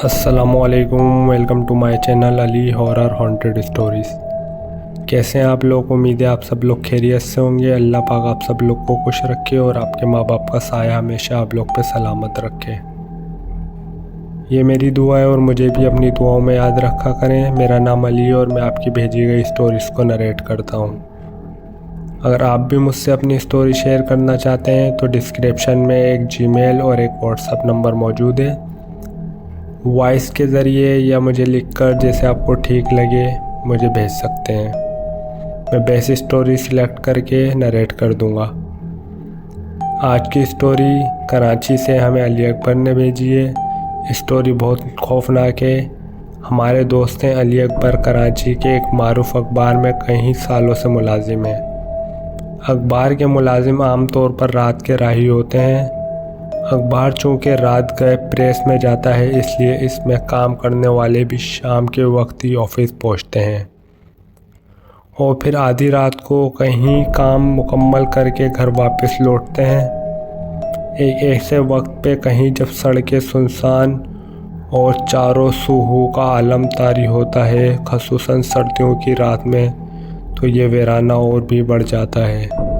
अस्सलामुअलैकुम, welcome to my channel Ali horror haunted stories. कैसे हैं आप लोग? उम्मीद है आप सब लोग खैरियत से होंगे। अल्लाह पाक आप सब लोग को खुश रखे और आपके माँ बाप का साया हमेशा आप लोग पे सलामत रखे। ये मेरी दुआ है और मुझे भी अपनी दुआओं में याद रखा करें। मेरा नाम अली है और मैं आपकी भेजी गई स्टोरीज़ को नरेट करता हूँ। अगर आप भी मुझसे अपनी स्टोरी शेयर करना चाहते हैं तो डिस्क्रिप्शन में एक जीमेल और एक व्हाट्सअप नंबर मौजूद है। वॉइस के ज़रिए या मुझे लिखकर, जैसे आपको ठीक लगे, मुझे भेज सकते हैं। मैं बेस्ट स्टोरी सिलेक्ट करके नरेट कर दूंगा। आज की स्टोरी कराची से हमें अली अकबर ने भेजी है। स्टोरी बहुत खौफनाक है। हमारे दोस्त हैं अली अकबर, कराची के एक मारूफ अखबार में कई सालों से मुलाजिम हैं। अखबार के मुलाजिम आमतौर पर रात के राही होते हैं। अखबार चूँकि रात गए प्रेस में जाता है, इसलिए इसमें काम करने वाले भी शाम के वक्त ही ऑफिस पहुँचते हैं और फिर आधी रात को कहीं काम मुकम्मल करके घर वापस लौटते हैं। एक ऐसे वक्त पे कहीं जब सड़कें सुनसान और चारों सूहों का आलम तारी होता है, ख़ुसूसन सर्दियों की रात में, तो ये वीराना और भी बढ़ जाता है।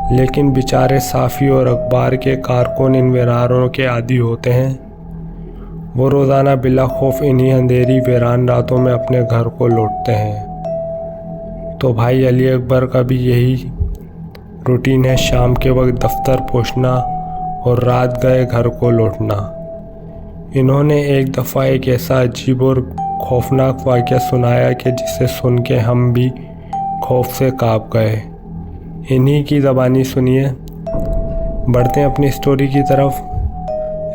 लेकिन बेचारे साफ़ी और अखबार के कारकुन इन वीरानों के आदी होते हैं। वो रोज़ाना बिला खौफ इन्हीं अंधेरी वीरान रातों में अपने घर को लौटते हैं। तो भाई अली अकबर का भी यही रूटीन है, शाम के वक्त दफ्तर पहुंचना और रात गए घर को लौटना। इन्होंने एक दफ़ा एक ऐसा अजीब और खौफनाक वाक़या सुनाया कि जिसे सुन के हम भी खौफ से काँप गए। इन्हीं की ज़बानी सुनिए। बढ़ते हैं अपनी स्टोरी की तरफ।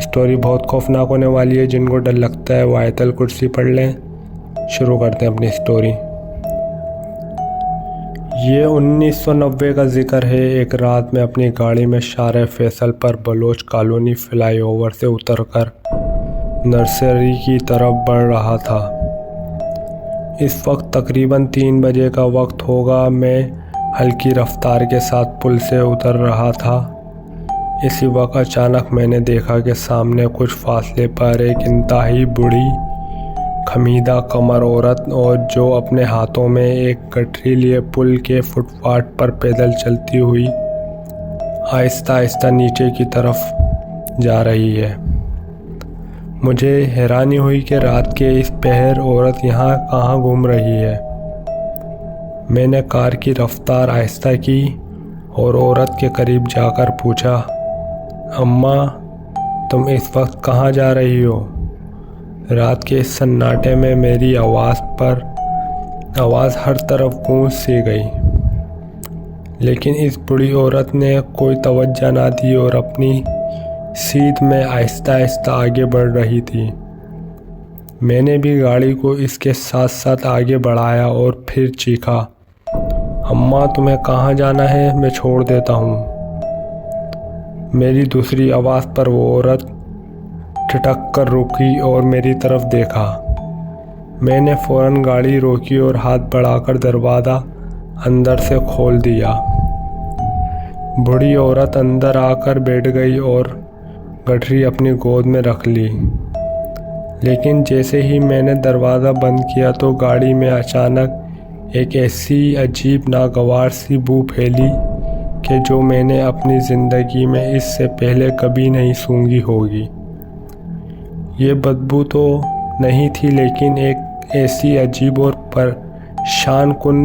स्टोरी बहुत खौफनाक होने वाली है। जिनको डर लगता है वो आयतल कुर्सी पढ़ लें। शुरू करते हैं अपनी स्टोरी। ये 1990 का जिक्र है। एक रात में अपनी गाड़ी में शारे फैसल पर बलोच कॉलोनी फ्लाईओवर से उतरकर नर्सरी की तरफ बढ़ रहा था। इस वक्त तकरीबन 3 बजे का वक्त होगा। मैं हल्की रफ्तार के साथ पुल से उतर रहा था। इसी वक्त अचानक मैंने देखा कि सामने कुछ फासले पर एक इंतहाई बूढ़ी खमीदा कमर औरत, और जो अपने हाथों में एक गठरी लिए पुल के फुटपाथ पर पैदल चलती हुई आहिस्ता आहिस्ता नीचे की तरफ जा रही है। मुझे हैरानी हुई कि रात के इस पहर औरत यहाँ कहाँ घूम रही है। मैंने कार की रफ्तार आहिस्ता की और औरत के करीब जाकर पूछा, अम्मा, तुम इस वक्त कहाँ जा रही हो? रात के इस सन्नाटे में मेरी आवाज़ हर तरफ गूंज सी गई। लेकिन इस बूढ़ी औरत ने कोई तवज्जो ना दी और अपनी सीट में आहिस्ता आहिस्ता आगे बढ़ रही थी। मैंने भी गाड़ी को इसके साथ साथ आगे बढ़ाया और फिर चीखा, अम्मा, तुम्हें कहाँ जाना है? मैं छोड़ देता हूँ। मेरी दूसरी आवाज़ पर वो औरत ठिठक कर रुकी और मेरी तरफ देखा। मैंने फ़ौरन गाड़ी रोकी और हाथ बढ़ाकर दरवाज़ा अंदर से खोल दिया। बूढ़ी औरत अंदर आकर बैठ गई और गठरी अपनी गोद में रख ली। लेकिन जैसे ही मैंने दरवाज़ा बंद किया तो गाड़ी में अचानक एक ऐसी अजीब नागवार सी बू फैली कि जो मैंने अपनी ज़िंदगी में इससे पहले कभी नहीं सूंघी होगी। ये बदबू तो नहीं थी, लेकिन एक ऐसी अजीब और परेशान कुन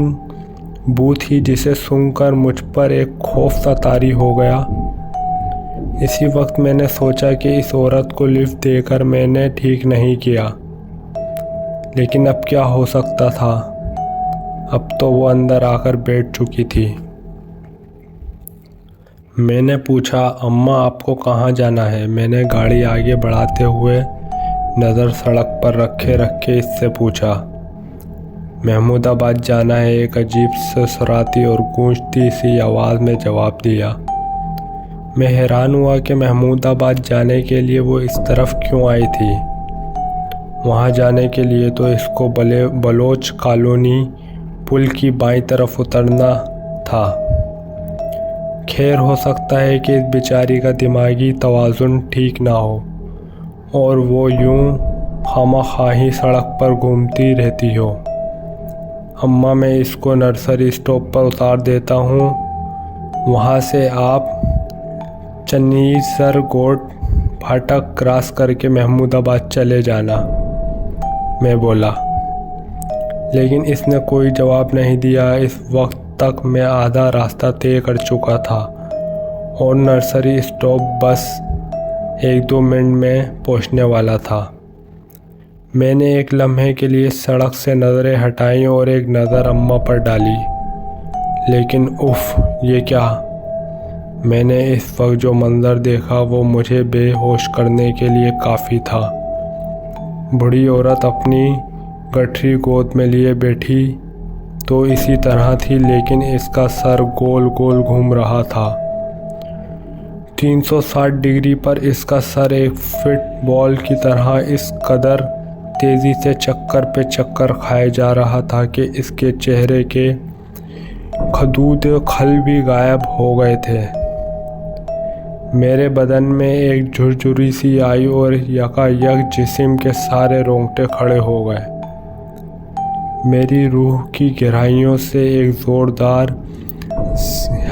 बू थी जिसे सूंघकर मुझ पर एक खौफ सा तारी हो गया। इसी वक्त मैंने सोचा कि इस औरत को लिफ्ट देकर मैंने ठीक नहीं किया, लेकिन अब क्या हो सकता था? अब तो वो अंदर आकर बैठ चुकी थी। मैंने पूछा, अम्मा, आपको कहाँ जाना है? मैंने गाड़ी आगे बढ़ाते हुए नज़र सड़क पर रखे इससे पूछा। महमूदाबाद जाना है, एक अजीब ससुराती और गूंजती सी आवाज़ में जवाब दिया। मैं हैरान हुआ कि महमूदाबाद जाने के लिए वो इस तरफ क्यों आई थी। वहाँ जाने के लिए तो इसको बलोच कॉलोनी पुल की बाईं तरफ उतरना था। खैर, हो सकता है कि इस बेचारी का दिमागी तवाज़ुन ठीक ना हो और वो यूं खामख़ाही सड़क पर घूमती रहती हो। अम्मा मैं इसको नर्सरी स्टॉप पर उतार देता हूँ, वहाँ से आप चन्नीसरगोड फाटक क्रॉस करके महमूदाबाद चले जाना, मैं बोला। लेकिन इसने कोई जवाब नहीं दिया। इस वक्त तक मैं आधा रास्ता तय कर चुका था और नर्सरी स्टॉप बस 1-2 मिनट में पहुंचने वाला था। मैंने एक लम्हे के लिए सड़क से नज़रें हटाईं और एक नज़र अम्मा पर डाली। लेकिन उफ़, ये क्या! मैंने इस वक्त जो मंज़र देखा वो मुझे बेहोश करने के लिए काफ़ी था। बूढ़ी औरत अपनी गठरी गोद में लिए बैठी तो इसी तरह थी, लेकिन इसका सर गोल गोल घूम रहा था। 360 डिग्री पर इसका सर एक फुटबॉल की तरह इस कदर तेज़ी से चक्कर पे चक्कर खाए जा रहा था कि इसके चेहरे के खदूद खल भी गायब हो गए थे। मेरे बदन में एक झुरझुरी सी आई और यकायक जिस्म के सारे रोंगटे खड़े हो गए। मेरी रूह की गहराइयों से एक ज़ोरदार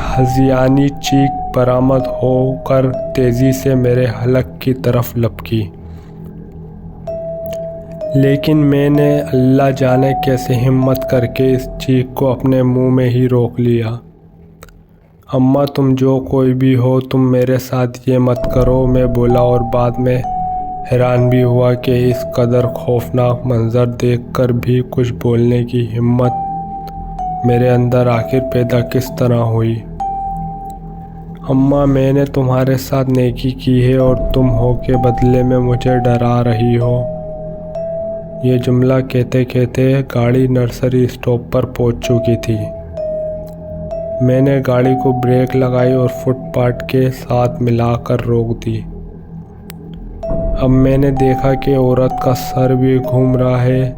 हज़ियानी चीख बरामद होकर तेज़ी से मेरे हलक की तरफ लपकी। लेकिन मैंने अल्लाह जाने कैसे हिम्मत करके इस चीख को अपने मुंह में ही रोक लिया। अम्मा तुम जो कोई भी हो, तुम मेरे साथ ये मत करो, मैं बोला और बाद में हैरान भी हुआ कि इस कदर खौफनाक मंज़र देखकर भी कुछ बोलने की हिम्मत मेरे अंदर आखिर पैदा किस तरह हुई। अम्मा मैंने तुम्हारे साथ नेकी की है और तुम हो के बदले में मुझे डरा रही हो। ये जुमला कहते कहते गाड़ी नर्सरी स्टॉप पर पहुंच चुकी थी। मैंने गाड़ी को ब्रेक लगाई और फुटपाथ के साथ मिलाकर रोक दी। अब मैंने देखा कि औरत का सर भी घूम रहा है।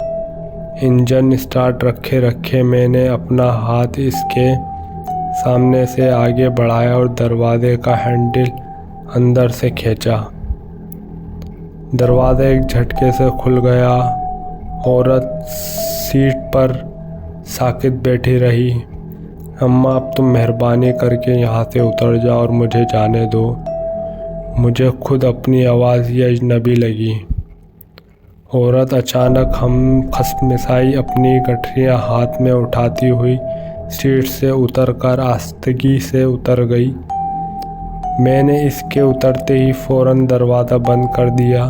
इंजन स्टार्ट रखे रखे मैंने अपना हाथ इसके सामने से आगे बढ़ाया और दरवाजे का हैंडल अंदर से खींचा। दरवाज़ा एक झटके से खुल गया। औरत सीट पर साकित बैठी रही। अम्मा अब तुम मेहरबानी करके यहाँ से उतर जाओ और मुझे जाने दो। मुझे खुद अपनी आवाज़ ही अजनबी लगी। औरत अचानक हम खसमसाई अपनी गठरियाँ हाथ में उठाती हुई सीट से उतरकर आस्तगी से उतर गई। मैंने इसके उतरते ही फ़ौरन दरवाज़ा बंद कर दिया।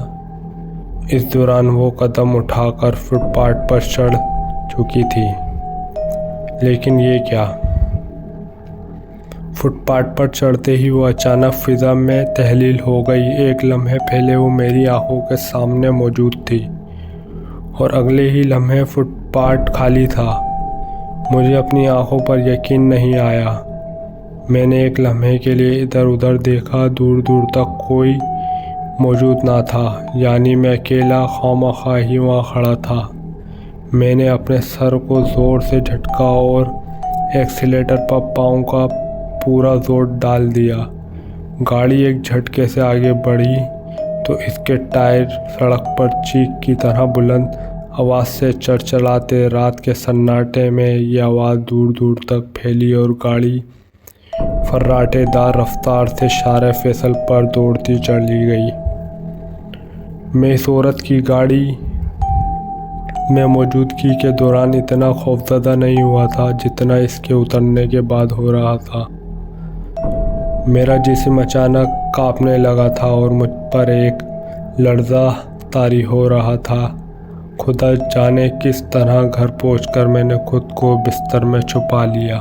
इस दौरान वो कदम उठाकर फुटपाथ पर चढ़ चुकी थी। लेकिन ये क्या! फुटपाथ पर चढ़ते ही वो अचानक फ़िज़ा में तहलील हो गई। एक लम्हे पहले वो मेरी आंखों के सामने मौजूद थी और अगले ही लम्हे फुटपाथ खाली था। मुझे अपनी आंखों पर यकीन नहीं आया। मैंने एक लम्हे के लिए इधर उधर देखा, दूर दूर तक कोई मौजूद ना था, यानी मैं अकेला खामख़ाही वहाँ खड़ा था। मैंने अपने सर को ज़ोर से झटका और एक्सीलेटर पर पाँव का पूरा जोर डाल दिया। गाड़ी एक झटके से आगे बढ़ी तो इसके टायर सड़क पर चीख की तरह बुलंद आवाज़ से चलचलाते। रात के सन्नाटे में ये आवाज़ दूर दूर तक फैली और गाड़ी फर्राटेदार रफ्तार से शारे फैसल पर दौड़ती चली गई। मैं इस औरत की गाड़ी में मौजूदगी के दौरान इतना खौफज़दा नहीं हुआ था जितना इसके उतरने के बाद हो रहा था। मेरा जिस्म अचानक कांपने लगा था और मुझ पर एक लर्ज़ा तारी हो रहा था। खुदा जाने किस तरह घर पहुंचकर मैंने खुद को बिस्तर में छुपा लिया।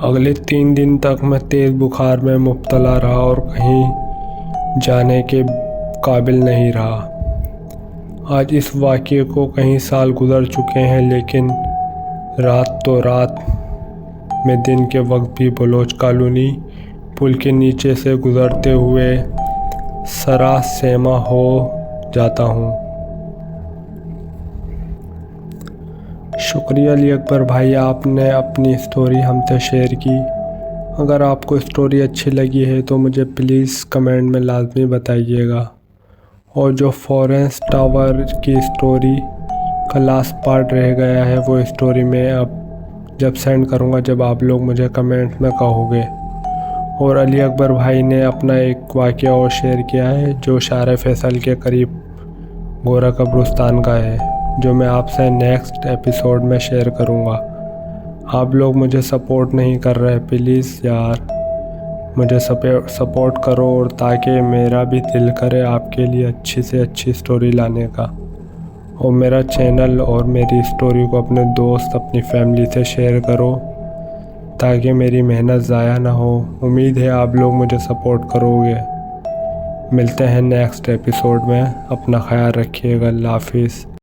अगले 3 दिन तक मैं तेज़ बुखार में मुब्तला रहा और कहीं जाने के काबिल नहीं रहा। आज इस वाक़ये को कई साल गुज़र चुके हैं, लेकिन रात तो रात, मैं दिन के वक्त भी बलोच कॉलोनी पुल के नीचे से गुज़रते हुए सरासेमा हो जाता हूँ। शुक्रिया अली अकबर भाई, आपने अपनी स्टोरी हमसे शेयर की। अगर आपको स्टोरी अच्छी लगी है तो मुझे प्लीज़ कमेंट में लाजमी बताइएगा और जो फॉरेस्ट टावर की स्टोरी का लास्ट पार्ट रह गया है वो स्टोरी मैं अब जब सेंड करूँगा, जब आप लोग मुझे कमेंट में कहोगे। और अली अकबर भाई ने अपना एक वाक़या और शेयर किया है जो शार फैसल के करीब गोरा कब्रिस्तान का है, जो मैं आपसे नेक्स्ट एपिसोड में शेयर करूँगा। आप लोग मुझे सपोर्ट नहीं कर रहे, प्लीज़ यार मुझे सपोर्ट करो, और ताकि मेरा भी दिल करे आपके लिए अच्छी से अच्छी स्टोरी लाने का। और मेरा चैनल और मेरी स्टोरी को अपने दोस्त, अपनी फैमिली से शेयर करो ताकि मेरी मेहनत ज़ाया ना हो। उम्मीद है आप लोग मुझे सपोर्ट करोगे। मिलते हैं नेक्स्ट एपिसोड में। अपना ख्याल रखिएगा। अल्लाह हाफिज़।